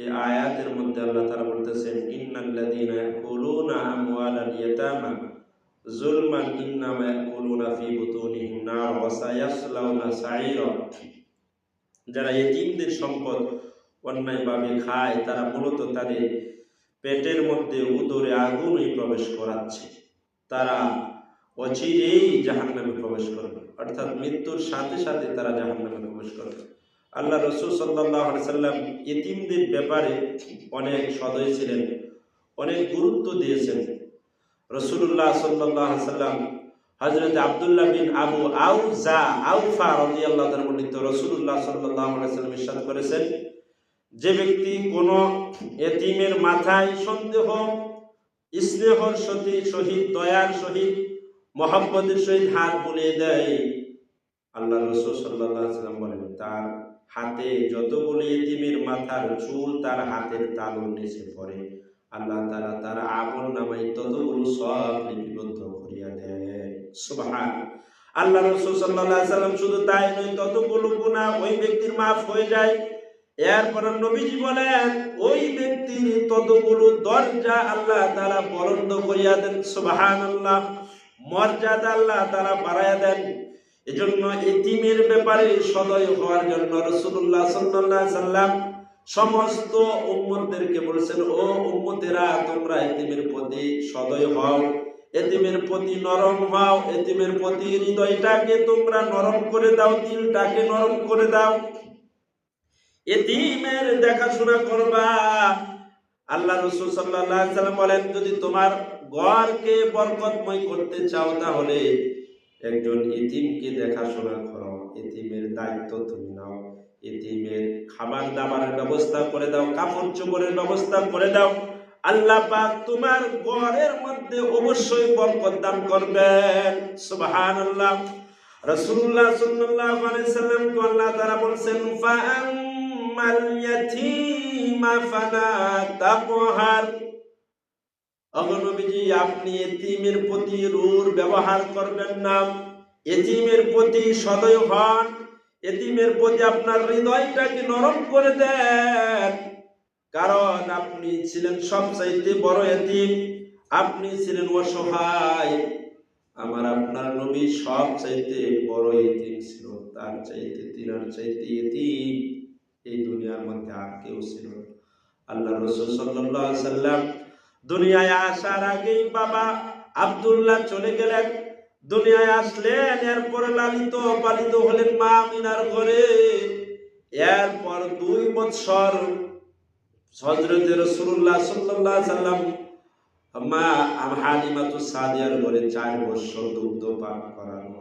এই আয়াতের মধ্যে আল্লাহ তাআলা বলতেছেন, ইন্নাল্লাযীনা ইয়াকুলুনা আমওয়ালাল ইয়াতামা যুলমান ইন্নামা ইয়াকুলুনা ফি বুতুনিহিম নার ওয়া সায়াসলাউনা সাঈরা। যারা ইতিমদের সম্পদ অন্যায়ভাবে খায় তারা মূলত তাদের পেটের মধ্যে উদরে আগুনই প্রবেশ করাচ্ছে। তারা অচিরেই জাহান্নামে প্রবেশ করবে, অর্থাৎ মৃত্যুর সাথে সাথে তারা জাহান্নামে প্রবেশ করবে। আল্লাহ রাসূল সাল্লাল্লাহু আলাইহি সাল্লাম ইতিমদের ব্যাপারে অনেক সদয় ছিলেন, অনেক গুরুত্ব দিয়েছেন। রাসূলুল্লাহ সাল্লাল্লাহু আলাইহি সাল্লাম হযরত আব্দুল্লাহ বিন আবু আউফা রাদিয়াল্লাহু তাআলা বর্ণিত রাসূলুল্লাহ সাল্লাল্লাহু আলাইহি সাল্লাম ইরশাদ করেছেন, যে ব্যক্তি কোন এতিমের মাথায় সন্দেহ, স্নেহর সহিত, দয়ার সহিত, মহব্বতের সহিত হাত বুলিয়ে দেয়, আল্লাহ রাসূল সাল্লাল্লাহু আলাইহি সাল্লাম বলেন তার হাতে যতগুলো এতিমের মাথার চুল তার হাতের তালুর নিচে পড়ে, আল্লাহ তাআলা তার আমলনামায় ততগুলো সওয়াব লিপিবদ্ধ করিয়া দেয়। সুবহান। আল্লাহ রাসূল সাল্লাল্লাহু আলাইহি সাল্লাম শুধু তাই নয়, ততগুলো গুনাহ ওই ব্যক্তির মাফ হয়ে যায়। এরপর নবীজি বলেন ওই ব্যক্তির ততগুলো দরজা আল্লাহ তাআলা বলন্দ করিয়া দেন। সুবহানাল্লাহ। মর্যাদা আল্লাহ তাআলা বাড়ায়া দেন। এজন্য এতিমের ব্যাপারে সদয় হওয়ার জন্য রাসূলুল্লাহ সাল্লাল্লাহু আলাইহি সাল্লাম সমস্ত উম্মতদেরকে বলেছেন, ও উম্মতেরা তোমরা এতিমের প্রতি সদয় হও, এতিমের প্রতি নরম হও, এতিমের প্রতি হৃদয়টাকে তোমরা নরম করে দাও, দিলটাকে নরম করে দাও, এতিমের দেখাশোনা করবা। আল্লাহ রাসূল সাল্লাল্লাহু আলাইহি সাল্লাম বলেন, যদি তোমার ঘরকে বরকতময় করতে চাও তাহলে একজন এতিমকে দেখাশোনা করো, এতিমের দায়িত্ব তুমি নাও, এতিমের খাবার দাবারের ব্যবস্থা করে দাও, কাপড় চোপড়ের ব্যবস্থা করে দাও। আল্লাহ পাক তোমার ঘরের মধ্যে অবশ্যই বরকত দান করবেন। সুবহানাল্লাহ। রাসূলুল্লাহ সাল্লাল্লাহু আলাইহি সাল্লাম কে আল্লাহ তাআলা বলেন, ফাআম্মাল ইয়াতীমা ফালা তাকহার। নবীজি আপনি এতিমের প্রতি রূঢ় ব্যবহার করবেন না, এতিমের প্রতি সদয় হন, এতিমের প্রতি আপনার হৃদয়টাকে নরম করে দেন, কারণ আপনি ছিলেন সবচাইতে বড় এতিম, আপনি ছিলেন অসহায়। আমার আপনার নবী সবচাইতে বড় এতিম ছিল, তার চাইতে তিনার চাইতে এতিম এই দুনিয়ার মধ্যে আর কেউ ছিল না। আল্লাহ রাসূল সাল্লাল্লাহু আলাইহি সাল্লাম দুনিয়ায় আসার আগেই বাবা আব্দুল্লাহ চলে গেলেন, দুনিয়ায় আসলেন, এরপর লালিত পালিত হলেন মা আমিনার ঘরে। এরপর 2 বছর হযরত রাসূলুল্লাহ সাল্লাল্লাহু আলাইহি সাল্লাম মা হালিমাতুস সাদিয়ার ঘরে 4 বছর দুগ্ধ পান করানো।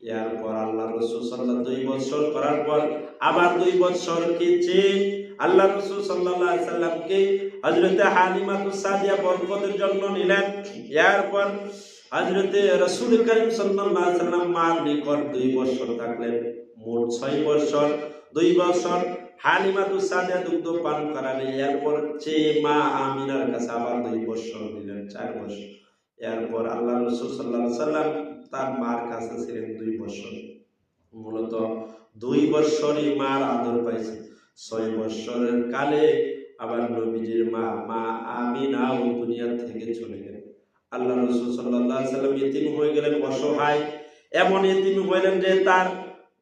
এরপর আল্লাহ রাসূল সাল্লাল্লাহু 2 বছর করার পর আবার 2 বছর কেচে আল্লাহ রাসূল সাল্লাল্লাহু আলাইহি সাল্লামকে হযরত হালিমাতুস সাদিয়া বরকতের জন্য নিলেন। এরপর হযরত রাসূল করিম সাল্লাল্লাহু আলাইহি সাল্লাম মার নিকট 2 বছর থাকলেন, মোট 6 বছর। 2 বছর হালিমাতুস সাদিয়া দুগ্ধ পান করালেন, এরপর মা আমিনার কাছে আবার 2 বছর নিলেন, 4 বছর। এরপর আল্লাহ রাসূল সাল্লাল্লাহু আলাইহি সাল্লাম তার মার কাছে ছিলেন 2 বছর। মূলত 2 বছরই মার আদর পাইছে। 6 বছরের কালে আবার নবীজির মা আমিনা ওই দুনিয়া থেকে চলে গেলেন। আল্লাহ রাসূল সাল্লাল্লাহু আলাইহি সাল্লাম ইতিম হয়ে গেলেন, অসহায়। এমন ইতিম হইলেন যে তার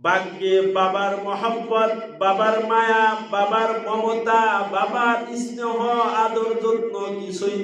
ভাগ্যে বাবার মহব্বত, বাবার মায়া, বাবার মমতা, বাবার স্নেহ, আদর, যত্ন কিছুই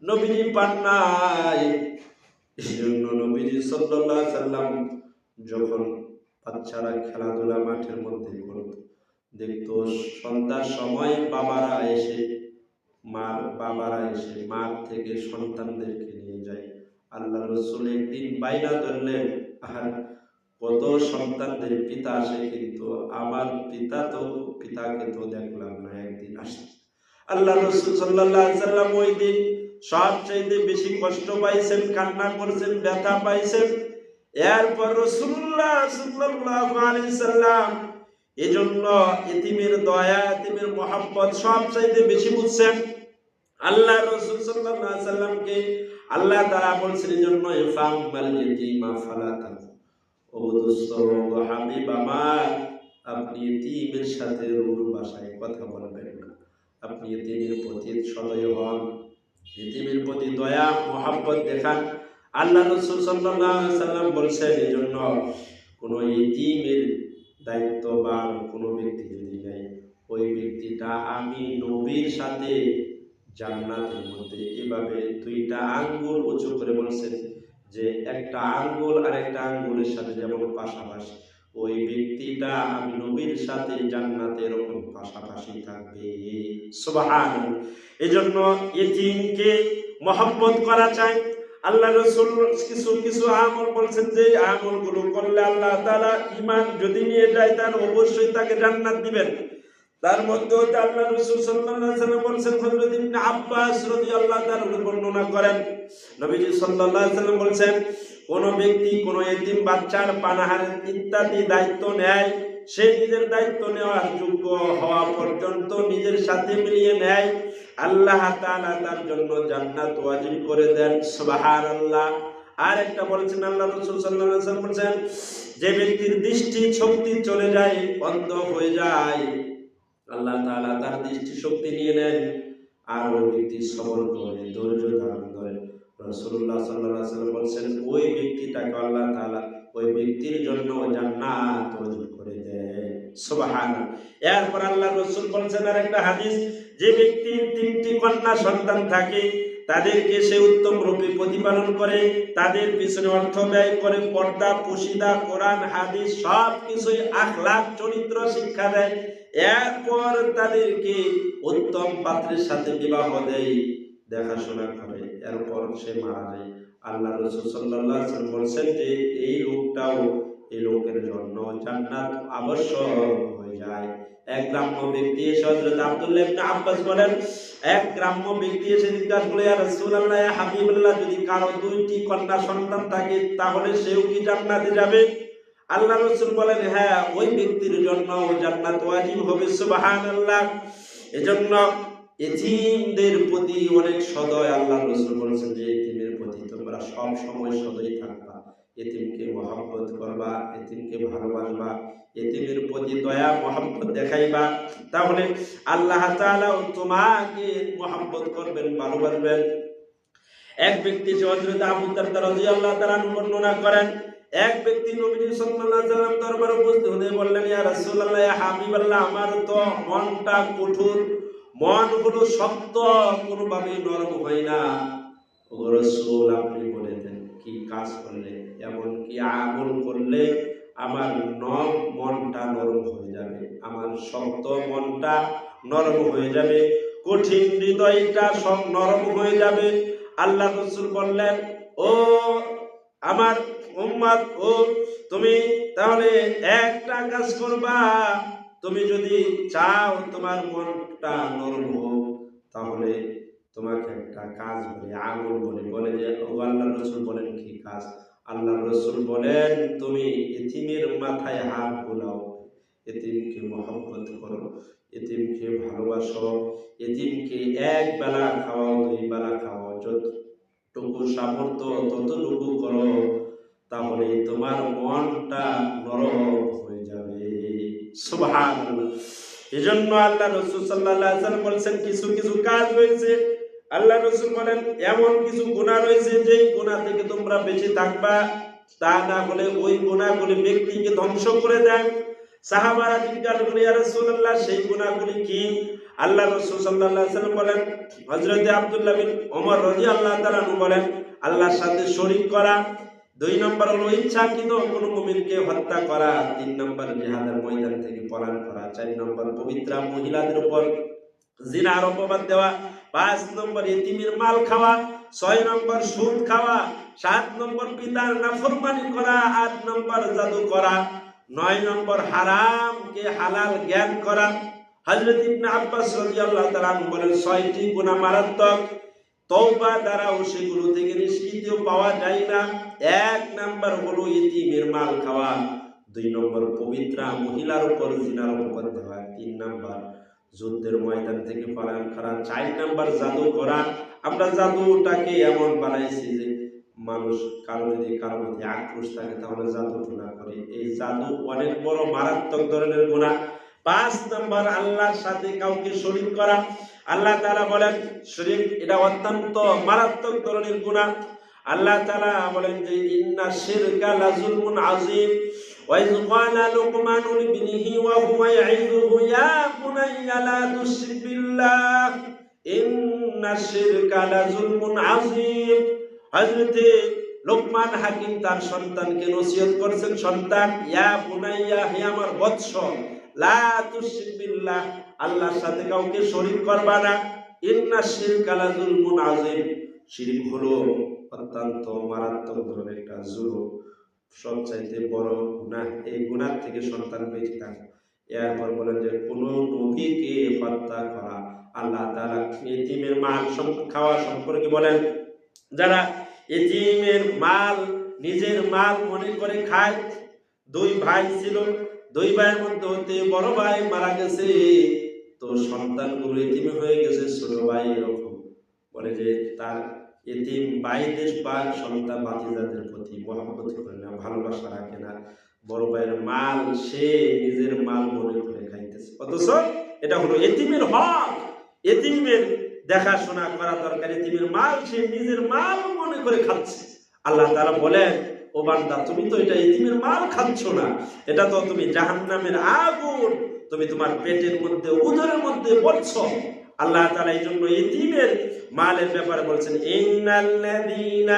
নবীজি পান নাই। এজন্য নবীজি সাল্লাল্লাহু আলাইহি সাল্লাম যখন বাচ্চারা খেলাধুলা মাঠের মধ্যে করত, দেখতো সন্ধ্যার সময় বাবারা এসে মাঠ থেকে সন্তানদেরকে নিয়ে যায়। আল্লাহ রাসূল একদিন বাইনা ধরলেন, আর কত সন্তানদের পিতা আসে, কিন্তু আমার পিতাকে তো দেখলাম না, একদিন আসে। আল্লাহ রাসূল সাল্লাল্লাহু আলাইহি সাল্লাম ওই দিন সবচেয়ে বেশি কষ্ট পাইছেন, কান্না করছেন, ব্যথা পাইছেন। এরপর রাসূলুল্লাহ সাল্লাল্লাহু আলাইহি সাল্লাম এজন্য এতিমের দয়া, এতিমের মহব্বত সবচেয়ে বেশি বুঝছেন। আল্লাহ রাসূল সাল্লাল্লাহু আলাইহি সাল্লামকে আল্লাহ তাআলা বলছেন এজন্য, ফাম্মাল ইয়াতীমা ফালা তাকহার। ও দোস্ত, ও হাবিব আমার, আপনি এতিমের সাথে রূঢ় ভাষায় কথা বলবেন না, আপনি এতিমের প্রতি সদয় হন, এতিমের প্রতি দয়া মহব্বত দেখান। আল্লাহ রাসূল সাল্লাল্লাহু আলাইহি সাল্লাম বলছেন, এজন্য কোনো এতিমের দায়িত্ব বা কোনো ব্যক্তি যদি নেয়, ওই ব্যক্তিটা আমি নবীর সাথে জান্নাতের মধ্যে, এভাবে দুইটা আঙ্গুল উঁচু করে বলছেন যে একটা আঙ্গুল আর একটা আঙ্গুলের সাথে যেমন পাশাপাশি, ওই ব্যক্তিটা আমি নবীর সাথে জান্নাতে এরকম পাশাপাশি থাকবে। সুবহানাল্লাহ। এজন্য এতিমকে মহব্বত করা চাই। আল্লাহ রাসূল কিছু কিছু আমল বলছেন যে আমলগুলো করলে আল্লাহ তাআলা ঈমান যদি নিয়ে যায় তার অবশ্যই তাকে জান্নাত দিবেন। তার মধ্যে আল্লাহ রাসূল সাল্লাল্লাহু আলাইহি ওয়াসাল্লাম বলেছেন, হযরত ইবনে আব্বাস রাদিয়াল্লাহু তাআলা বর্ণনা করেন, নবীজি সাল্লাল্লাহু আলাইহি ওয়াসাল্লাম বলেছেন, কোন ব্যক্তি কোন এতিম বাচ্চার পানাহার ইত্যাদি দায়িত্ব নেয়, সে নিজের দায়িত্ব নেওয়ার যোগ্য হওয়া পর্যন্ত নিজের সাথে মিলিয়ে নেয়, আল্লাহ তাআলা তার জন্য জান্নাত ওয়াজিব করে দেন। সুবহানাল্লাহ। আর একটা বলেছেন আল্লাহ রাসূল সাল্লাল্লাহু আলাইহি ওয়াসাল্লাম বলেছেন, যে ব্যক্তির দৃষ্টি শক্তি চলে যায়, অন্ধ হয়ে যায়, আল্লাহ তাআলা তার দৃষ্টি শক্তি নিয়ে নেন, আর ওই ব্যক্তি সবর করে, ধৈর্য ধারণ করে, রাসূলুল্লাহ সাল্লাল্লাহু আলাইহি ওয়াসাল্লাম বলেছেন ওই ব্যক্তিটাকে আল্লাহ তাআলা ওই ব্যক্তির জন্য জান্নাত ওয়াজিব করে দেন। সুবহানাল্লাহ। এরপর আল্লাহ রাসূল বলেছেন আরেকটা হাদিস, যে ব্যক্তির 3টি কন্যা সন্তান থাকে, তাদেরকে সে উত্তম রূপে প্রতিপালন করে, তাদের পিছনে অর্থ ব্যয় করে, পর্দা পুশিদা কোরআন হাদিস সব কিছুই আখলাক চরিত্র শিক্ষা দেয়, এরপর তাদেরকে উত্তম পাত্রের সাথে বিবাহ দেয়, দেখাশোনা করে, এরপর সে মারা যায়, আল্লাহ রাসূল সাল্লাল্লাহু আলাইহি ওয়াসাল্লাম বলেছেন যে এই লোকটাও, এই লোকের জন্য জান্নাত আবশ্যক হয়ে যায়। এক গ্রাম্য ব্যক্তি এসে হযরত আব্দুল্লাহ ইবনে আব্বাস বলেন, এক গ্রাম্য ব্যক্তি এসে জিজ্ঞাসা করলেন, ইয়া রাসূলুল্লাহ, ইয়া হাবিবাল্লাহ, যদি কারো 2টি কন্যা সন্তান থাকে তাহলে সেও কি জান্নাতে যাবে? আল্লাহ রাসূল বলেন, হ্যাঁ, ওই ব্যক্তির জন্য জান্নাত ওয়াজিব হবে। সুবহানাল্লাহ। এজন্য এতিমদের প্রতি অনেক সদয়, আল্লাহ রাসূল বলেছেন যে এতিমের প্রতি তোমরা সব সময় সদয় থাকবা, এতিমকে মহব্বত করবা, এতিমকে ভালোবাসবা, এতিমের প্রতি দয়া মহব্বত দেখাইবা, তাহলে আল্লাহ তাআলা তোমাকে মহব্বত করবেন, ভালোবাসবেন। এক ব্যক্তি হযরত আবু দারদা রাদিয়াল্লাহু তাআলা বর্ণনা করেন, এক ব্যক্তি নবী সাল্লাল্লাহু আলাইহি ওয়াসাল্লাম দরবারে উপস্থিত হয়ে বললেন, ইয়া রাসূলুল্লাহ, ইয়া হাবিবাল্লাহ, আমার তো মনটা কঠোর, মন হলো শক্ত, কোনোভাবেই নরম হয় না। ও রাসূল, আপনি বলে দেন কি কাজ করলে, এমন কি আমল করলে আমার মনটা নরম হয়ে যাবে, আমার শক্ত মনটা নরম হয়ে যাবে, কঠিন হৃদয়টা সব নরম হয়ে যাবে? আল্লাহ রাসূল বললেন, ও আমার উম্মত, ও তুমি তাহলে একটা কাজ করবা, তুমি যদি চাও তোমার মনটা নরম হোক, তাহলে তোমাকে একটা কাজ বলে, আমল বলে যে, ও আল্লাহ রাসূল বলেন কি কাজ? আল্লাহ রাসূল বলেন, তুমি এতিমের মাথায় হাত বুলাও, এতিমকে মহব্বত করো, এতিমকে ভালোবাসো, এতিমকে এক বেলা খাওয়াও, 2 বেলা খাওয়াও, যতটুকু সামর্থ্য ততটুকু করো, তাহলে তোমার মনটা নরম হয়ে যাবে। সুবহানাল্লাহ। এজন্য আল্লাহ রাসূল সাল্লাল্লাহু আলাইহি ওয়াসাল্লাম বলেছেন, কিছু কিছু কাজ রয়েছে, আল্লাহ রাসূল বলেন এমন কিছু গুনাহ রয়েছে যে গুনাহ থেকে তোমরা বেঁচে থাকবা, তা না হলে ওই গুনাহগুলি ব্যক্তিকে ধ্বংস করে দেয়। সাহাবারা জিজ্ঞাসা করে, ইয়া রাসূলুল্লাহ, সেই গুনাহগুলি কি? আল্লাহ রাসূল সাল্লাল্লাহু আলাইহি ওয়াসাল্লাম বলেন, হযরত আব্দুল্লাহ বিন ওমর রাদিয়াল্লাহু তাআলা আনহু বলেন, আল্লাহর সাথে শরীক করা। 2 নম্বর হলো ইচ্ছাকৃত কোনো মুমিনকে হত্যা করা। 3 নম্বর জিহাদের ময়দান থেকে পলায়ন করা। 4 নম্বর পবিত্রা মহিলাদের উপর জিনার অপবাদ দেওয়া। 5 নম্বর এতিমের মাল খাওয়া। 6 নম্বর সুদ খাওয়া। 7 নম্বর পিতার নাফরমানি করা। 8 নম্বর জাদু করা। 9 নম্বর হারামকে হালাল জ্ঞান করা। হযরত ইবনে আব্বাস রাদিয়াল্লাহু তাআলা বলেন, 6টি গুনাহ মারাত্মক, তওবা দ্বারাও সেগুলো থেকে নিষ্কৃতি পাওয়া যায় না। 1 নাম্বার হলো ইতিমের মাল খাওয়া, 2 নম্বর পবিত্রা মহিলার উপর জিনার অপবাদ দেওয়া, 3 নাম্বার যুদ্ধের ময়দান থেকে পলায়ন করা, 4 নাম্বার জাদু করা। আমরা জাদুটাকে এমন বানাইছি যে মানুষ কারো মধ্যে আক্রোশ থাকে তাহলে জাদু টুনা করে। এই জাদু অনেক বড় মারাত্মক ধরনের গুনাহ। 5 নম্বর আল্লাহর সাথে কাউকে শরীক করা। আল্লাহ তাআলা বলেন শরীক এটা অত্যন্ত মারাত্মক ধরনের গুনাহ। আল্লাহ তাআলা বলেন যে ইন্না শিরকা লাযুলমুন আযীম ওয়া ইয ক্বালা লুকমানু লিবনিহি ওয়া হুয়া ইয়াইযুহু ইয়া বুনাইয়া লা তুশরিক বিল্লাহ ইন্না শিরকা লাযুলমুন আযীম। হযরতে লোকমান হাকিম তার সন্তানকে নসিহত করেছেন, সন্তান ইয়া বুনাইয়া, হে আমার বৎস, লা তুশরিক বিল্লাহ, আল্লাহর সাথে কাউকে শরীক করবা না। ইন্না শিরকা লাযুলমুন আযীম, শিরক হলো অত্যন্ত মারাত্মক ধরনের একটা জুলুম, সবচাইতে বড় গুনাহ। এই গুনাহ থেকে সন্তান বেঁচে থাকে। এরপর বলেন যে কোন নবীকে হত্যা করা। আল্লাহ তাআলা ইতিমের মাল খাওয়া সম্পর্কে বলেন, যারা ইতিমের মাল নিজের মাল মনে করে খায়। 2 ভাই ছিল, 2 ভাইয়ের মধ্যে হতে বড় ভাই মারা গেছে, তো সন্তানগুলো ইতিম হয়ে গেছে। ছোট ভাই এরকম বলে যে তার ইতিম ভাইদের বা সন্তান ভাতিজাদের প্রতি মহব্বত করে না, ভালোবাসা রাখে না। বড় ভাইয়ের মাল সে নিজের মাল মনে করে খাইতেছে, অথচ এটা হলো ইতিমের হক। ইতিমের দেখাশোনা করা দরকার। ইতিমের মাল সে নিজের মাল মনে করে খাচ্ছে। আল্লাহ তাআলা বলেন, ও বান্দা, তুমি তো এটা ইতিমের মাল খাচ্ছ না, এটা তো তুমি জাহান্নামের আগুন তুমি তোমার পেটের মধ্যে, উদরের মধ্যে পড়ছো। আল্লাহ তাআলা এই জন্য ইতিমের মালের ব্যাপারে বলছেন, ইন্নাল্লাযীনা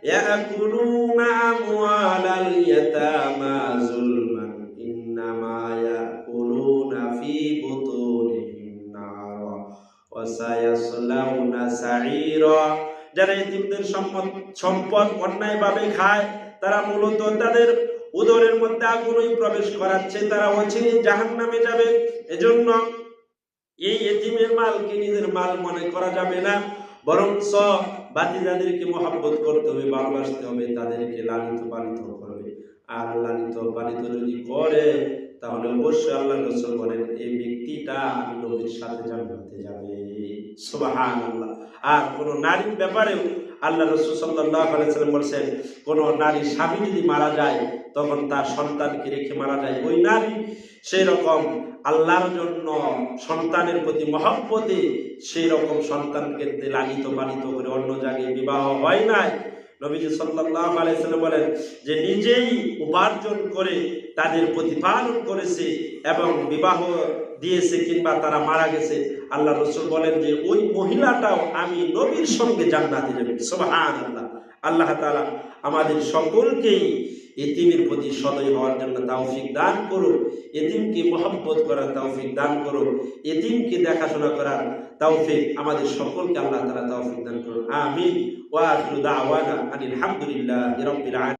ইয়াকুলুনা আমওয়ালাল ইয়াতামা যুলমান ইন্নামা ইয়াকুলুনা ফি বুতুনিহিম নারা ওয়া সায়াসলাউনা সাঈরা। যারা ইতিমদের সম্পদ অন্যায়ভাবে খায়, তারা মূলত তাদের উদরের মধ্যে আগুনই প্রবেশ করাচ্ছে, তারা অচিরে জাহান্নামে যাবে। এজন্য এই ইতিমের মালকে নিজের মাল মনে করা যাবে না, বরং ভাতিজাদেরকে মহব্বত করতে হবে, ভালোবাসতে হবে, তাদেরকে লালিত পালিত করবে। আর লালিত পালিত যদি করে, তাহলে অবশ্যই আল্লাহ রাসূল বলেন এই ব্যক্তিটা আমি নবীর সাথে জান্নাতে যাবে। সুবহানাল্লাহ। আর কোন নারীর ব্যাপারে আল্লাহ রাসূল সাল্লাল্লাহু আলাইহি ওয়াসাল্লাম বলেছেন, কোন নারীর স্বামী যদি মারা যায়, তখন তার সন্তানকে রেখে মারা যায়, ওই নারী সেই রকম আল্লাহর জন্য সন্তানের প্রতি মহব্বতে সেই রকম সন্তানকে লালিত পালিত করে অন্য জায়গায় বিবাহ হয় নাই। নবীজি সাল্লাল্লাহু আলাইহি ওয়াসাল্লাম বলেন যে নিজেই উপার্জন করে তাদের প্রতিপালন করেছে এবং বিবাহ দিয়েছে, কিংবা তারা মারা গেছে, আল্লাহ রাসূল বলেন যে ওই মহিলাটাও আমি নবীর সঙ্গে জান্নাতে যাবে। সুবহানাল্লাহ। আল্লাহ তাআলা আমাদের সকলকেই ইতিমের প্রতি সদয় হওয়ার জন্য তৌফিক দান করুন, ইতিমকে মহব্বত করার তৌফিক দান করুন, ইতিমকে দেখাশোনা করার তৌফিক আমাদের সকলকে আল্লাহ তাআলা তৌফিক দান করুন। আমিন। ওয়া আখিরু দাওয়ানা আনিল হামদুলিল্লাহি রাব্বিল আলামিন।